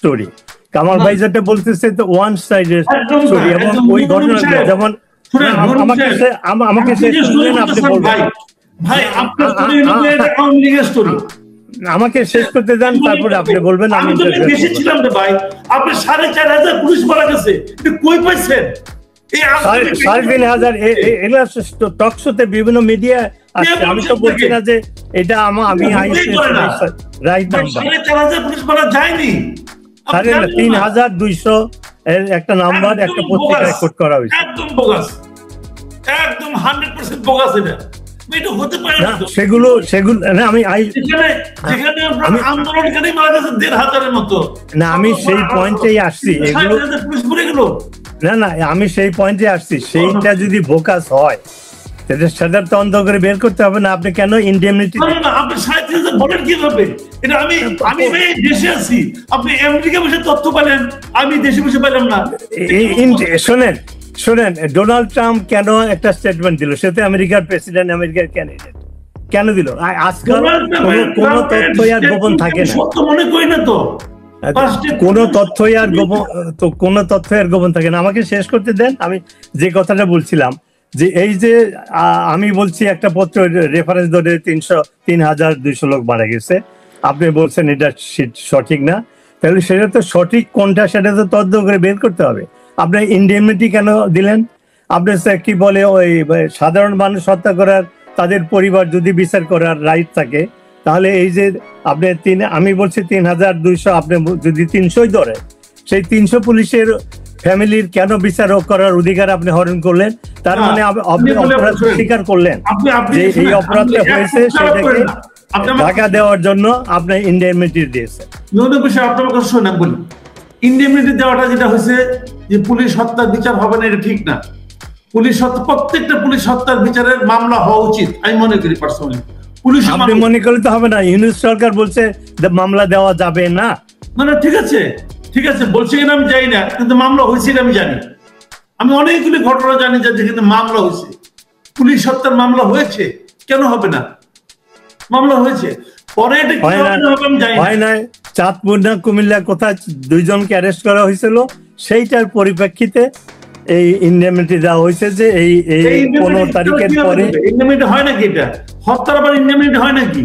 Story. Kamal ভাই যেটা বলতেছে তো ওয়ান সাইডের স্টোরি, এবং ওই ঘটনা যেমন আমাকে শেষ করবেন আপনি বলবেন ভাই আপনার আওয়ামী লীগের স্টোরি, আমাকে শেষ করতে দেন, তারপরে আপনি বলবেন। আমি তো বেশি ছিলাম রে ভাই, আপনি 4,500 পুলিশ মারা গেছে, কই পাইছেন? 3,500 টকশোতে বিভিন্ন মিডিয়া আসছে, আমি তো বলছি না যে এটা আমি রাইট নাম্বার। 4,500 পুলিশ মারা যায়নি, 3,200 এর একটা নাম্বার একটা পত্রিকায় কোট করা হয়েছে। একদম বোগাস, একদম 100% বোগাস। এটা হতে পারে না। সেগুলো না, আমি আন্দোলনকারী মারা গেছে 1,500-এর মতো। না, আমি সেই পয়েন্টেই আসছি। এগুলো না, আমি সেই পয়েন্টে আসছি। সেইটা যদি বোকাস হয় সেটা তদন্ত করে বের করতে হবে না। আপনি কেন ইনডেমনিটি আপনি 3,500 বলেন কিভাবে? এটা আমি দেশে আছি, আপনি আমেরিকা বসে তথ্য পেলেন, আমি দেশে বসে পেলাম না। শোনেন, ডোনাল্ড ট্রাম্প কেন একটা স্টেটমেন্ট দিল? সে তো আমেরিকার প্রেসিডেন্ট, আমেরিকার ক্যান্ডিডেট, কেন দিল? আজকাল কোনো তথ্য আর গোপন থাকে না, সত্য মনে করি না তো, কোনো তথ্য আর গোপন থাকে না। আমাকে শেষ করতে দেন। আমি যে কথাটা বলছিলাম যে এই যে আমি বলছি একটা পত্র রেফারেন্স ধরে 3,200 লোক মারা গেছে, আপনি বলছেন এটা সঠিক না, তাহলে সেটা তো সঠিক কোনটা সেটা তো তদন্ত করে বের করতে হবে। আপনি ইনডেমনিটি কেন দিলেন? আপনি কি বলে ওই সাধারণ মানুষ হত্যা করার তাদের পরিবার যদি বিচার করার রাইট থাকে, তাহলে এই যে আপনি আমি বলছি 3,200, আপনি যদি 300 ধরে, সেই 300 পুলিশের ফ্যামিলির কেন বিচার করার অধিকার আপনি হরণ করলেন? তার মানে আপনি অপরাধ স্বীকার করলেন যে এই অপরাধটা হয়েছে, সেটাকে ঢাকা দেওয়ার জন্য আপনি ইনডেমনিটি দিয়েছেন। আপনার কথা শুনে বলি, ইনডেমনিটি দেওয়াটা যেটা হয়েছে যে পুলিশ হত্যার বিচার হবে না, এটা ঠিক না। প্রত্যেকটা পুলিশ হত্যার বিচারের মামলা হওয়া উচিত আমি মনে করি পার্সোনালি। আপনি মনে করলে তো হবে না, ইউনুস সরকার বলছে মামলা দেওয়া যাবে না। না, ঠিক আছে বলছে কিনা আমি জানি না, কিন্তু মামলা হয়েছে আমি জানি। আমি অনেকগুলি ঘটনা জানি যেখানে মামলা হয়েছে, পুলিশ হত্যার মামলা হয়েছে, কেন হবে না? মামলা হয়েছে, পরে এটা হয় নাই। চাঁদপুর না কুমিল্লা কোথায় 2 জনকে অ্যারেস্ট করা হয়েছিল, সেইটার পরিপ্রেক্ষিতে এই ইনডেমনিটি দেওয়া হয়েছে যে এই 15 তারিখের পরে। ইনডেমনিটি হয় নাকি? এটা হত্যার আবার ইনডেমনিটি হয় নাকি?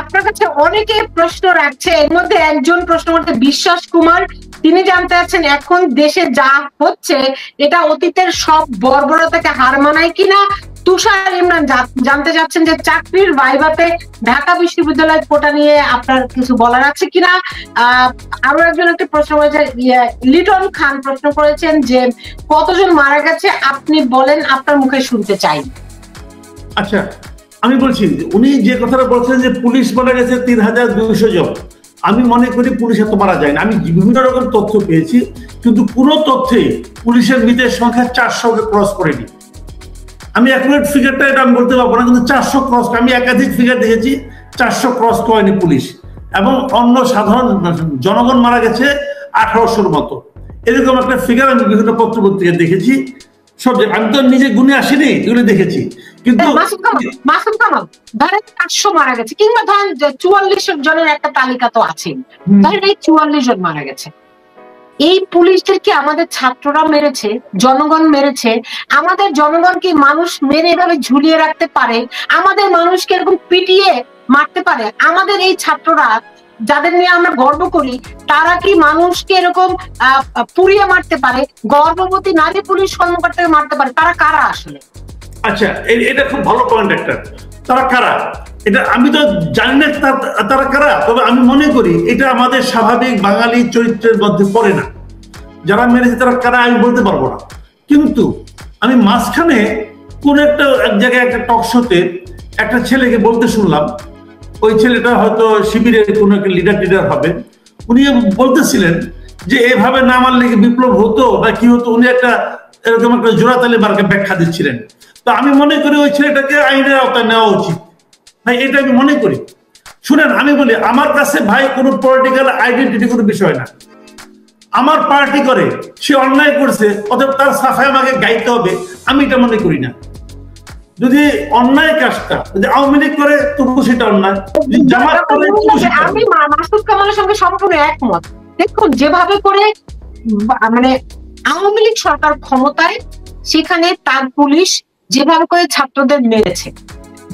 আপনার কাছে অনেকে প্রশ্ন রাখছে, এর মধ্যে একজন প্রশ্ন করতে বিশ্বাস কুমার, তিনি জানতে চাচ্ছেন এখন দেশে যা হচ্ছে এটা অতীতের সব বর্বরতাকে হার মানায় কিনা। তুষার ইমরান জানতে চাচ্ছেন যে চাকরির ভাইভাতে ঢাকা বিশ্ববিদ্যালয় কোটা নিয়ে আপনার কিছু বলার আছে কিনা। আরো একজন একটা প্রশ্ন করেছে, লিটন খান প্রশ্ন করেছেন যে কতজন মারা গেছে আপনি বলেন, আপনার মুখে শুনতে চাই। আচ্ছা, আমি বলছি উনি যে কথাটা বলছেন যে পুলিশ মারা গেছে 3,200 জন, আমি মনে করি পুলিশ এত মারা যায় না। আমি বিভিন্ন রকম তথ্য পেয়েছি, কিন্তু কোনো তথ্যে পুলিশের মৃতের সংখ্যা 400-কে ক্রস করেনি। আমি অ্যাকুরেট ফিগারটা এটা আমি বলতে পারবো না, কিন্তু 400 ক্রস, আমি একাধিক ফিগার দেখেছি 400 ক্রস করেনি পুলিশ। এবং অন্য সাধারণ জনগণ মারা গেছে 1800-র মতো, এরকম একটা ফিগার আমি বিভিন্ন পত্র পত্রিকায় দেখেছি। সব আমি তো নিজে গুনে আসিনি, এগুলো দেখেছি। কিন্তু মাসুম কামাল ধরেন 400 মারা গেছে, কিংবা ধরেন 44 জনের একটা তালিকা তো আছে, ধরেন এই 44 জন মারা গেছে। এই পুলিশদেরকে আমাদের ছাত্ররা মেরেছে, জনগণ মেরেছে। আমাদের জনগণ কি মানুষ মেরে এভাবে ঝুলিয়ে রাখতে পারে? আমাদের মানুষকে এরকম পিটিয়ে মারতে পারে? আমাদের এই ছাত্ররা যাদের নিয়ে আমরা গর্ব করি, তারা কি মানুষকে এরকম পুড়িয়ে মারতে পারে? গর্ভবতী নারী পুলিশ কর্মকর্তাকে মারতে পারে? তারা কারা আসলে? আচ্ছা, এটা খুব ভালো পয়েন্ট একটা। তারা কারা এটা আমি তো জানি না তারা কারা, তবে আমি মনে করি এটা আমাদের স্বাভাবিক বাঙালি চরিত্রের মধ্যে পড়ে না। যারা মেরেছে তারা কারা আমি বলতে পারবো না, কিন্তু আমি মাঝখানে কোন এক জায়গায় একটা টক শোতে একটা ছেলেকে বলতে শুনলাম, ওই ছেলেটা হয়তো শিবিরের কোনো একটা লিডার হবে, উনি বলতেছিলেন যে এভাবে না মারলে কি বিপ্লব হতো বা কি হতো, উনি একটা এরকম একটা জোড়াতালি মার্কে ব্যাখ্যা দিচ্ছিলেন। তো আমি মনে করি ওই ছেলেটাকে আইনের আওতায় নেওয়া উচিত ভাই, এটা আমি মনে করি। শুনেন, আমি বলি আমার কাছে ভাই কোনো পলিটিক্যাল আইডেন্টিটি কোনো বিষয় না। আমার পার্টি করে, সে অন্যায় করছে, অথবা তার সাফাই আমাকে গাইতে হবে, আমি এটা মনে করি না। যদি অন্যায় কাজটা যদি আওয়ামী লীগ করে তবু সেটা অন্যায়, যদি জামাত করে তবু সেটা অন্যায়। আমি মাসুদ কামালের সঙ্গে সম্পূর্ণ একমত। দেখুন যেভাবে করে মানে আওয়ামী লীগ সরকার ক্ষমতায়, সেখানে তার পুলিশ যেভাবে করে ছাত্রদের মেরেছে,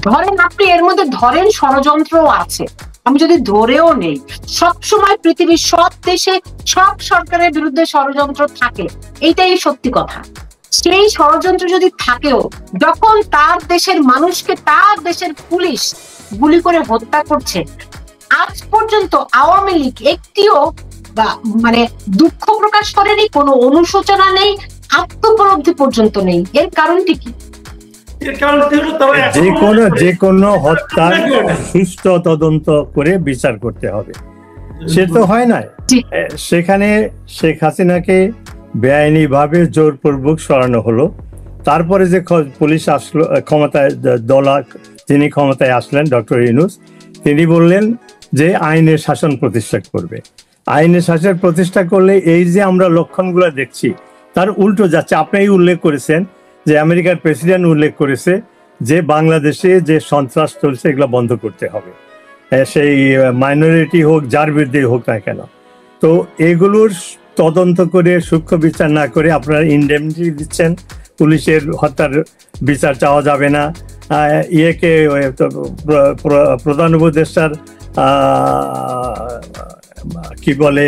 ধরেন আপনি এর মধ্যে ধরেন ষড়যন্ত্রও আছে, আমি যদি ধরেও নেই, সবসময় পৃথিবীর সব দেশে সব সরকারের বিরুদ্ধে ষড়যন্ত্র থাকে, এইটাই সত্যি কথা। সেই ষড়যন্ত্র যদি থাকেও, যখন তার দেশের মানুষকে তার দেশের পুলিশ গুলি করে হত্যা করছে, আজ পর্যন্ত আওয়ামী লীগ একটিও মানে দুঃখ প্রকাশ করেনি, কোনো অনুশোচনা নেই, আত্মোপলব্ধি পর্যন্ত নেই। এর কারণটি কি? যে কোনো হত্যার সুষ্ঠু তদন্ত করে বিচার করতে হবে, সে তো হয় না। সেখানে শেখ হাসিনাকে বেআইনি ভাবে জোরপূর্বক সরানো হলো, তারপরে যে পুলিশ আসলো ক্ষমতায়, যিনি ক্ষমতায় আসলেন ডক্টর ইউনূস, তিনি বললেন যে আইনের শাসন প্রতিষ্ঠা করবে। আইনের শাসন প্রতিষ্ঠা করলে এই যে আমরা লক্ষণগুলো দেখছি তার উল্টো যাচ্ছে। আপনি উল্লেখ করেছেন যে আমেরিকার প্রেসিডেন্ট উল্লেখ করেছে যে বাংলাদেশে যে সন্ত্রাস চলছে এগুলো বন্ধ করতে হবে, সেই মাইনরিটি হোক, যার বিরুদ্ধে হোক না কেন। তো এগুলোর তদন্ত করে সূক্ষ্ম বিচার না করে আপনারা ইনডেমনিটি দিচ্ছেন, পুলিশের হত্যার বিচার চাওয়া যাবে না। ইয়েকে প্রধান উপদেষ্টার কি বলে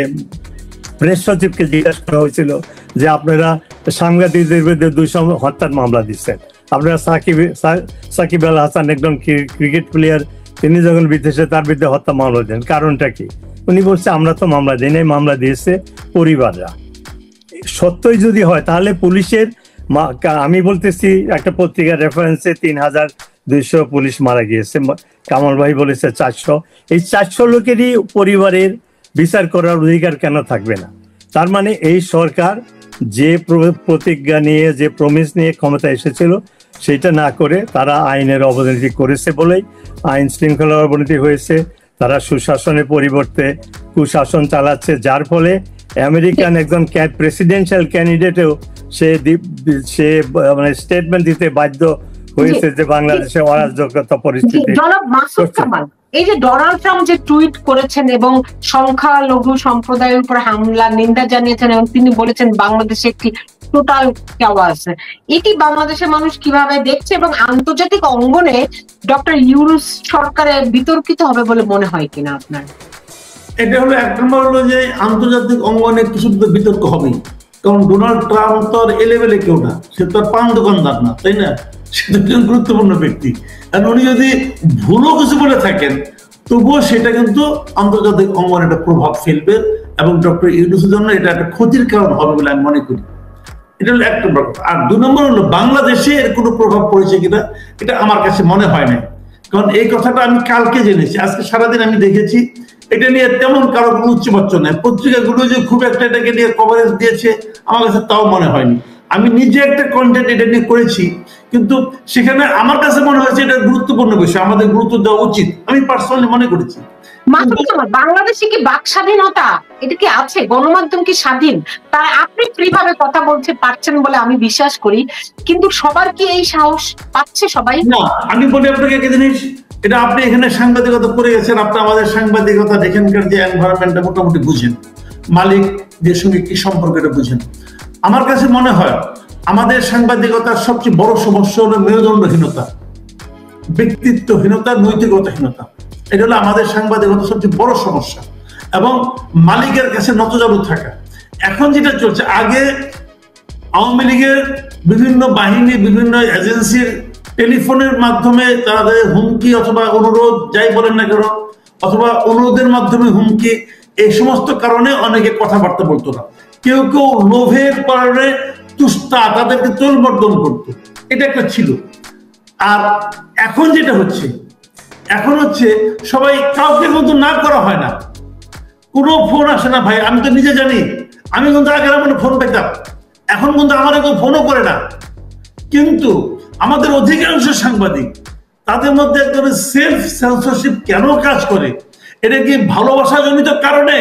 প্রেস সচিবকে জিজ্ঞাসা করা হয়েছিল যে আপনারা সাংবাদিকদের বিরুদ্ধে 200 হত্যার মামলা দিচ্ছেন, আপনারা সাকিব আল হাসান একজন ক্রিকেট প্লেয়ার, তিনি যখন বিদেশে তার বিরুদ্ধে হত্যা মামলা দেন, কারণটা কি? উনি বলছে আমরা তো মামলা দিই নাই, মামলা দিয়েছে পরিবাররা। সত্যই যদি হয় তাহলে পুলিশের, আমি বলতেছি একটা পত্রিকার রেফারেন্সে 3200 পুলিশ মারা গিয়েছে, কামাল ভাই বলেছে 400। এই 400 লোকেরই পরিবারের বিচার করার অধিকার কেন থাকবে না? তার মানে এই সরকার যে প্রতিজ্ঞা নিয়ে, যে প্রমিস নিয়ে ক্ষমতা এসেছিল সেটা না করে তারা আইনের অবনতি করেছে বলেই আইন শৃঙ্খলার অবনতি হয়েছে। তারা সুশাসনের পরিবর্তে কুশাসন চালাচ্ছে, যার ফলে আমেরিকান একজন প্রেসিডেন্সিয়াল ক্যান্ডিডেটও সে মানে স্টেটমেন্ট দিতে বাধ্য হয়েছে যে বাংলাদেশে অরাজকতা পরিস্থিতি। জনাব মাসুদ কামাল, এই যে ডোনাল্ড ট্রাম্প যে টুইট করেছেন এবং সংখ্যালঘু সম্প্রদায়ের উপর হামলার নিন্দা জানিয়েছেন এবং তিনি বলেছেন বাংলাদেশে একটি টোটাল চাওয়াজ, এটি বাংলাদেশের মানুষ কিভাবে দেখছে এবং আন্তর্জাতিক অঙ্গনে ডক্টর ইউনূস সরকারের বিতর্কিত হবে বলে মনে হয় কিনা আপনার? এটা হলো এক নম্বর হলো যে আন্তর্জাতিক অঙ্গনে কিছু বিতর্ক হবেই, কারণ ডোনাল্ড ট্রাম্প তো আর এলেবেলে কেউ না, সে তো আর পান দোকানদার না, তাই না? সে তো একজন গুরুত্বপূর্ণ ব্যক্তি। আর উনি যদি ভুলও কিছু বলে থাকেন তবুও সেটা কিন্তু আন্তর্জাতিক অঙ্গনে একটা প্রভাব ফেলবে এবং ডক্টর ইউনূসের জন্য এটা একটা ক্ষতির কারণ হবে বলে আমি মনে করি। এটা হলো এক নম্বর। আর 2 নম্বর হলো বাংলাদেশে এর কোনো প্রভাব পড়েছে কিনা এটা আমার কাছে মনে হয় না, কারণ এই কথাটা আমি কালকে জেনেছি, আজকে সারাদিন আমি দেখেছি এটা নিয়ে তেমন কারো কোনো উচ্চবাচ্য নেই। পত্রিকাগুলো যে খুব একটা এটাকে নিয়ে কভারেজ দিয়েছে আমার কাছে তাও মনে হয়নি। আমি নিজে একটা কন্টেন্ট এটা নিয়ে করেছি, কিন্তু সেখানে আমার কাছে মনে হয়েছে এটা গুরুত্বপূর্ণ বিষয়, আমাদের গুরুত্ব দেওয়া উচিত, আমি পার্সোনালি মনে করেছি। বাংলাদেশে কি বাক স্বাধীনতা এটা কি আছে? গণমাধ্যম কি স্বাধীন? তাই আপনি ফ্রিভাবে কথা বলতে পারছেন বলে আমি বিশ্বাস করি, কিন্তু সবার কি এই সাহস পাচ্ছে সবাই? না, আমি বলি আপনাকে একটা জিনিস, এটা আপনি এখানে সাংবাদিকতা করে গেছেন, আপনি আমাদের সাংবাদিকতা এখানকার যে এনভায়রনমেন্টটা মোটামুটি বুঝেন, মালিক যে সঙ্গে কি সম্পর্ক এটা বুঝেন। আমার কাছে মনে হয় আমাদের সাংবাদিকতার সবচেয়ে বড় সমস্যা হলো মেরুদণ্ডহীনতা, ব্যক্তিত্বহীনতা, নৈতিকতাহীনতা। এটা হলো আমাদের সাংবাদিকতার সবচেয়ে বড় সমস্যা, এবং মালিকের কাছে নতজানু থাকা। এখন যেটা চলছে, আগে আওয়ামী লীগের বিভিন্ন বাহিনী, বিভিন্ন এজেন্সির টেলিফোনের মাধ্যমে তাদের হুমকি অথবা অনুরোধ, যাই বলেন না কেন, অথবা অনুরোধের মাধ্যমে হুমকি, এই সমস্ত কারণে অনেকে কথাবার্তা বলতো না। কেউ কেউ লোভের কারণে তুষ্টা তাদেরকে তোলমর্দন করতো, এটা একটা ছিল। আর এখন যেটা হচ্ছে, এখন হচ্ছে সবাই কাউকে কিন্তু না করা হয় না, কোনো ফোন আসে না ভাই, আমি তো নিজে জানি, আমি কিন্তু আগে আমার ফোন পেতাম, এখন কিন্তু আমার কেউ ফোনও করে না। কিন্তু আমাদের অধিকাংশ সাংবাদিক, তাদের মধ্যে এক ধরনের সেলফ সেন্সরশিপ কেন কাজ করে? এটা কি ভালোবাসা জনিত কারণে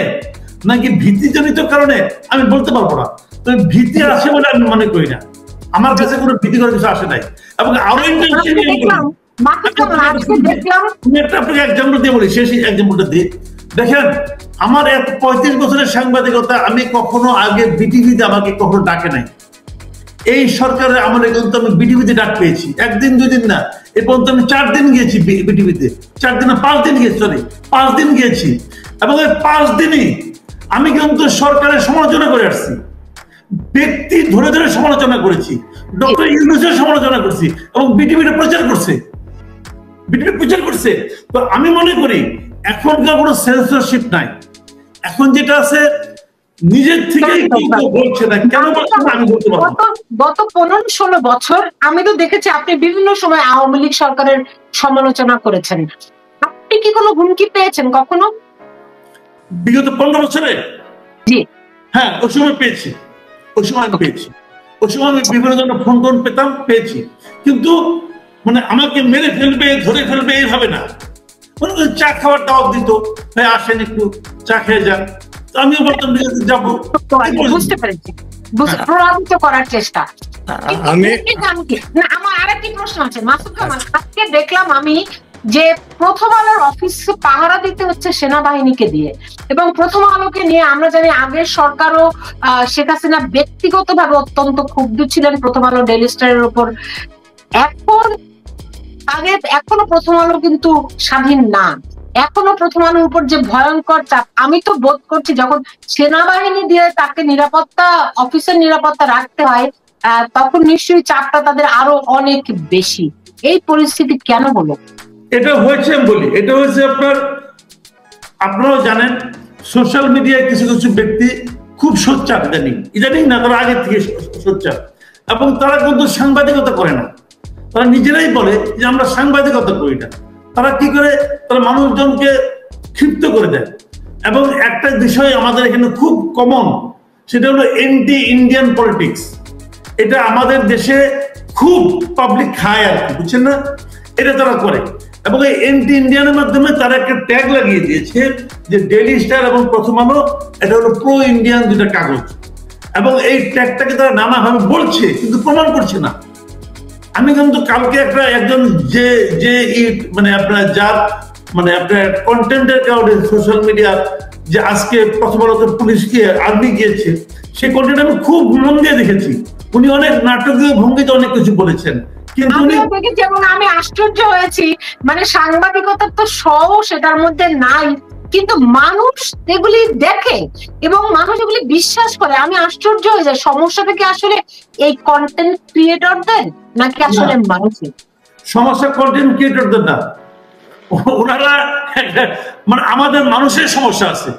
নাকি ভীতিজনিত কারণে আমি বলতে পারবো না, তবে ভীতি আছে বলে আমি মনে করি না। আমার কাছে কোনো ভীতিকর কিছু আসে নাই। এবং আরো আপনাকে এক্সাম্পল দিয়ে বলি, শেষ এক্সাম্পলটা দিয়ে দেখেন, আমার 35 বছরের সাংবাদিকতা, আমি কখনো আগে বিটিভিতে আমাকে কখনো ডাকে নাই। এই সরকারের আমলে কিন্তু আমি বিটিভিতে ডাক পেয়েছি, একদিন 2 দিন না, এ পর্যন্ত আমি 4 দিন গিয়েছি বিটিভিতে, 4 দিন না 5 দিন গিয়েছি, সরি 5 দিন গিয়েছি। এবং এই 5 দিনই আমি কিন্তু সরকারের সমালোচনা করে আসছি, ব্যক্তি ধরে ধরে সমালোচনা করেছি, ডক্টর ইউনূসের সমালোচনা করছি, এবং বিটিভিটা প্রচার করছে, বিটিভি প্রচার করছে। তো আমি মনে করি এখনকার কোনো সেন্সরশিপ নাই, এখন যেটা আছে নিজের থেকেই বলছে না, কেন বলছে না আমি বলতে পারবো। গত 15-16 বছর আমি তো দেখেছি আপনি বিভিন্ন সময় আওয়ামী লীগ সরকারের সমালোচনা করেছেন, আপনি কি কোনো হুমকি পেয়েছেন কখনো? বিগত 15 বছরে? জি হ্যাঁ, ওই সময় পেয়েছি, ওই সময় আমি পেয়েছি, ওই সময় আমি বিভিন্ন ধরনের ফোন পেতাম, পেয়েছি। কিন্তু মানে আমাকে মেরে ফেলবে, ধরে ফেলবে এইভাবে না, মানে চা খাওয়ার দাওয়াত দিত, ভাই আসেন একটু চা খেয়ে যান, তো আমিও বলতাম যাবো, বুঝতে পেরেছি, প্রভাবিত করার চেষ্টা। আমার আরেকটি প্রশ্ন আছে মাসুদ কামাল, আজকে দেখলাম আমি যে প্রথম আলোর অফিসে পাহারা দিতে হচ্ছে সেনাবাহিনীকে দিয়ে, এবং প্রথম আলোকে নিয়ে আমরা জানি আগের সরকারও শেখ হাসিনা ব্যক্তিগতভাবে অত্যন্ত ক্ষুব্ধ ছিলেন প্রথম আলো ডেইলি স্টারের উপর। এখনো প্রথম আলো কিন্তু স্বাধীন না, এখনো প্রথম আলোর উপর যে ভয়ঙ্কর চাপ, আমি তো বোধ করছি যখন সেনাবাহিনী দিয়ে তাকে নিরাপত্তা, অফিসের নিরাপত্তা রাখতে হয়, তখন নিশ্চয়ই চাপটা তাদের আরো অনেক বেশি। এই পরিস্থিতি কেন হলো? এটা হয়েছে আমি বলি, এটা হয়েছে আপনারাও জানেন সোশ্যাল মিডিয়ায় কিছু কিছু ব্যক্তি খুব সোচ্চার, ইদানিং না, তারা আগে থেকে সোচ্চার, এবং তারা কিন্তু সাংবাদিকতা করে না, তারা নিজেরাই বলে যে আমরা সাংবাদিকতা করি না। তারা কি করে, তারা মানুষজনকে ক্ষিপ্ত করে দেয়। এবং একটা বিষয় আমাদের এখানে খুব কমন, সেটা হলো এন্টি ইন্ডিয়ান পলিটিক্স। এটা আমাদের দেশে খুব পাবলিক খায় আর কি, বুঝছেন না, এটা তারা করে। এবং এই এন্টি ইন্ডিয়ানের মাধ্যমে তারা একটা ট্যাগ লাগিয়ে দিয়েছে যে ডেইলি স্টার এবং প্রথম আলো এটা হলো প্রো ইন্ডিয়ান দুটা কাগজ, এবং এই ট্যাগটাকে তারা নানাভাবে বলছে কিন্তু প্রমাণ করছে না। আমি কিন্তু কালকে একজন যে মানে আপনার যার মানে আপনার কন্টেন্টের কারণে সোশ্যাল মিডিয়া যে আজকে প্রথম আলোতে পুলিশ গিয়ে আর্মি গিয়েছে, সেই কন্টেন্ট আমি খুব মন দিয়ে দেখেছি। উনি অনেক নাটকীয় ভঙ্গিতে অনেক কিছু বলেছেন, কিন্তু আমি আশ্চর্য হয়েছি, মানে সাংবাদিকতা তো সহ সেটার মধ্যে নাই, কিন্তু মানুষ এগুলি দেখে এবং মানুষ এগুলি বিশ্বাস করে। আমি আশ্চর্য হয়ে যাই, সমস্যাটা কি আসলে এই কন্টেন্ট ক্রিয়েটরদের নাকি আসলে মানুষের সমস্যা? কন্টেন্ট ক্রিয়েটরদের না, ওনারা মানে আমাদের মানুষের সমস্যা আছে।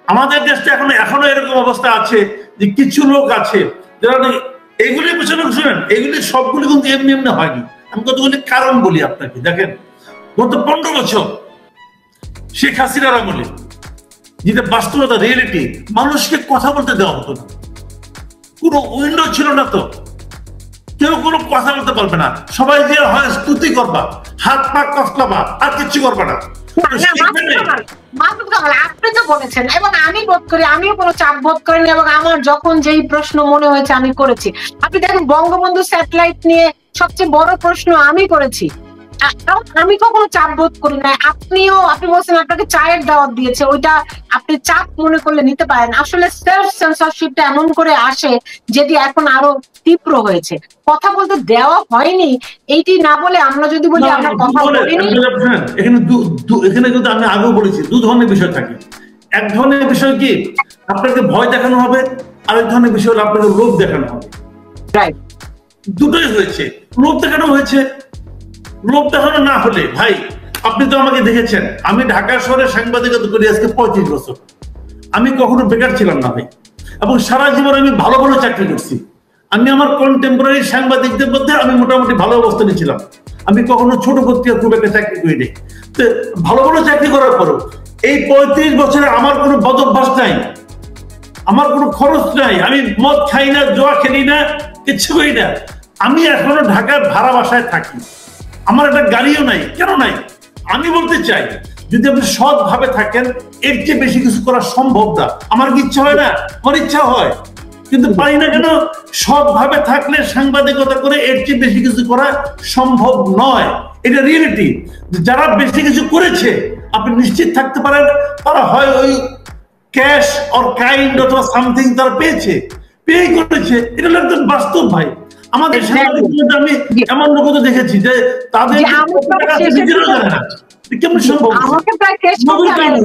আমাদের দেশটা এখনো এরকম অবস্থা আছে যে কিছু লোক আছে যারা এগুলি পিছনে শুনেন, এগুলি সবগুলি কিন্তু এমনি এমনি হয়নি। আমি কতগুলি কারণ বলি আপনাকে। দেখেন, গত 15 বছর শেখ হাসিনার আমলে যেটা বাস্তবতা, রিয়েলিটি, মানুষকে কথা বলতে দেওয়া হতো না, কোনো উইন্ডো ছিল না, তো কেউ কোনো কথা বলতে পারবে না, সবাই যে হয় স্তুতি করবা, হাত পা কসলাবা, আর কিছু করবে না। আপনি তো বলেছেন এবং আমি বোধ করি, আমিও কোনো চাপ বোধ করিনি, এবং আমার যখন যেই প্রশ্ন মনে হয়েছে আমি করেছি। আপনি দেখেন বঙ্গবন্ধু স্যাটেলাইট নিয়ে সবচেয়ে বড় প্রশ্ন আমি করেছি, আমি কখনো চাপ বোধ করি না। আপনি বলছেন আপনাকে চায়ের দাওয়াত দিয়েছে, ওইটা আপনি চাপ মনে করলে নিতে পারেন। আসলে সেলফ সেন্সরশিপটা এমন করে আসে যেটি এখন আরো তীব্র হয়েছে। কথা বলতে দেওয়া হয়নি এইটি না বলে আমরা যদি বলি আমরা কথা বলিনি, এখানে কিন্তু আমি আগেও বলেছি 2 ধরনের বিষয় থাকে। এক ধরনের বিষয় কি আপনাকে ভয় দেখানো হবে, আরেক ধরনের বিষয় হলো আপনাকে লোভ দেখানো হবে। রাইট, দুটোই হয়েছে। লোভ দেখানো হয়েছে, লোভ দেখানো না হলে ভাই, আপনি তো আমাকে দেখেছেন, আমি ঢাকা শহরে সাংবাদিকতা করি আজকে 35 বছর। আমি কখনো বেকার ছিলাম না ভাই, এবং সারা জীবন আমি ভালো ভালো চাকরি করছি। আমি আমার কন্টেম্পোরারি সাংবাদিকদের মধ্যে আমি মোটামুটি ভালো অবস্থানে ছিলাম। আমি কখনো ছোট পত্রিকা খুব একটা চাকরি করিনি। তো ভালো ভালো চাকরি করার পরও এই 35 বছরে আমার কোনো বদভ্যাস নাই, আমার কোনো খরচ নাই, আমি মদ খাই না, জোয়া খেলি না, কিচ্ছু করি না। আমি এখনো ঢাকার ভাড়া বাসায় থাকি, আমার একটা গাড়িও নাই। কেন নাই? আমি বলতে চাই, যদি আপনি সৎ ভাবে থাকেন, এর চেয়ে বেশি কিছু করা সম্ভব না। আমার কি ইচ্ছা হয় না? আমার ইচ্ছা হয়। কিন্তু পারি না কেন? সৎভাবে থাকলে সাংবাদিকতা করে এর চেয়ে বেশি কিছু করা সম্ভব নয়। এটা রিয়েলিটি। যারা বেশি কিছু করেছে আপনি নিশ্চিত থাকতে পারেন তারা হয় ওই ক্যাশ অর কাইন্ড অথবা সামথিং তারা পেয়ে করেছে। এটা হলো একদম বাস্তব ভাই। আমাদের সাংবাদিকতা আমি এমন লোক তো দেখেছি যে তাদের কেমন সম্ভব? আমাকে প্রায় শেষ করতে হবে।